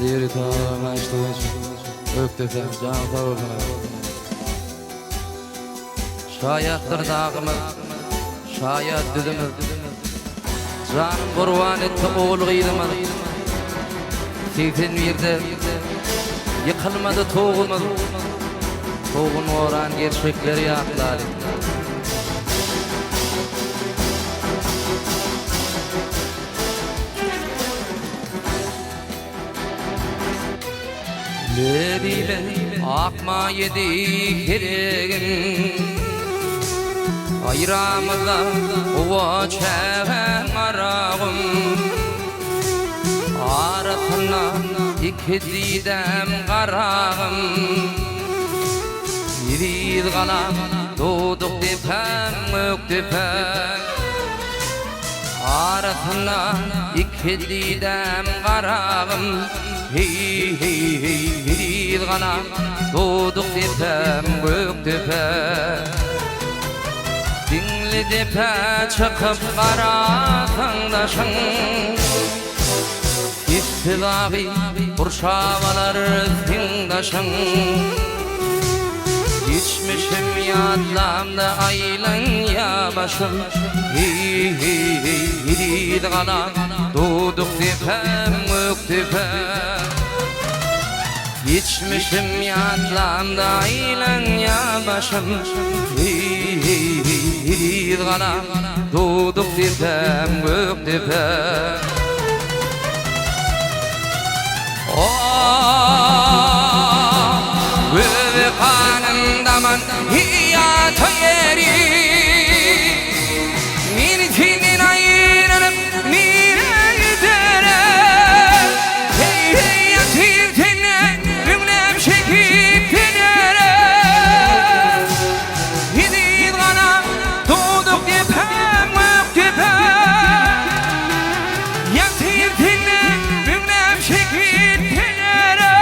Diri tağım açtılar Öktefem can tavukuna Şayattır dağımız Şayat düzümüz Canım kurban etti oğul gıydımız Seytin yerde Yıkılmadı toğumuz Toğun oran gerçekleri yaklar Lebiyle akma yedi keregin Ayramıza uva çeven arağım Arasına iki didem karağım Yeriz kalan doğduk depen mök depen Arasına iki didem karağım Hey hey hey yeriz kalan doğduk depen mök depen Dinli depe çıkıp karasındaşın İstidâgı kurşavalar zindaşın Geçmişim yadlamda aylan ya başım Hey hey hey yeriz kalan doğduk depe mök depe Geçmişim yadlamda aylan ya başım Hey hey hey yeriz kalan doğduk depe mök depe Ve kanımdaman hiyata yeri Minitinin ayırınıp nire gidere Hey hey yatir tenne ümlem çekip tenere Yediz kana doğduk depem mök depem Yatir tenne ümlem çekip tenere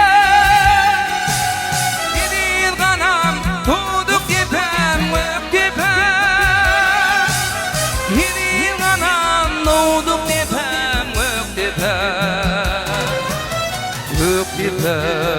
Yediz kanam doğduk depem mök depem Yediz kanam doğduk depem mök depem Mök depem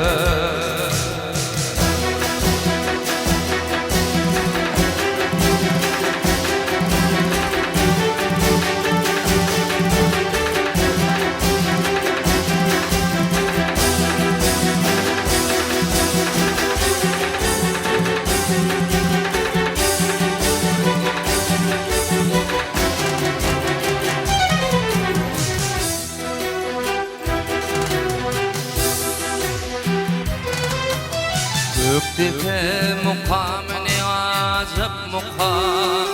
Göktepe mukam ne acap mukam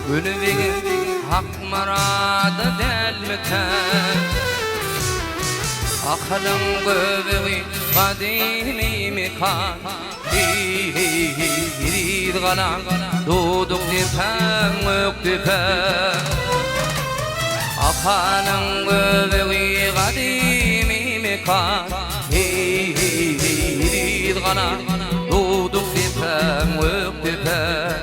Gönübegi hak marada delmeten Akılın göbeği kadimi mekan Hey hey hey yeriz kalan doğduk depen mök depen Akılın göbeği kadimi mekan Hey hey hey yeriz kalan doğduk depen mök depen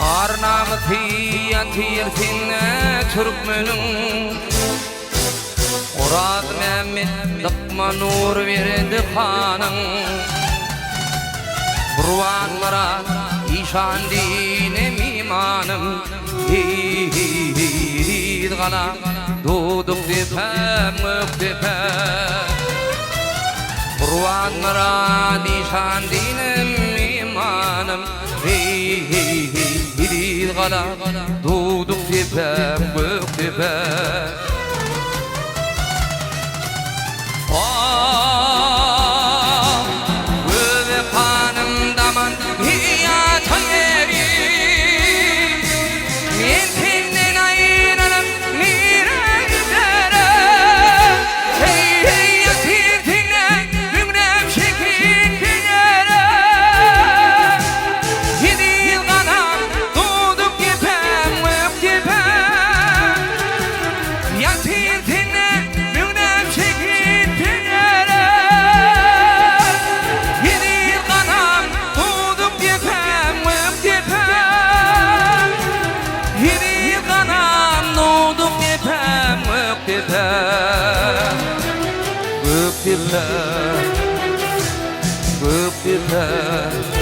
Arnamı tiyatir sinne Türkmen'in Orad Mehmet dıkma nur verdi hanın Burvan Murat işan dinem imanım Hey hey hey yeriz kalan doğduk depen mök depen Burvan Murat işan dinem imanım Hey hey hey yeriz kalan doğduk depen mök depen Ve kanımdaman hiyata yeri Men senden ayrılıp nire gidere Hey hey yatir tenne ümrem çekip gidere Yediz kanam doğduk depen mök depen biter, öp biter.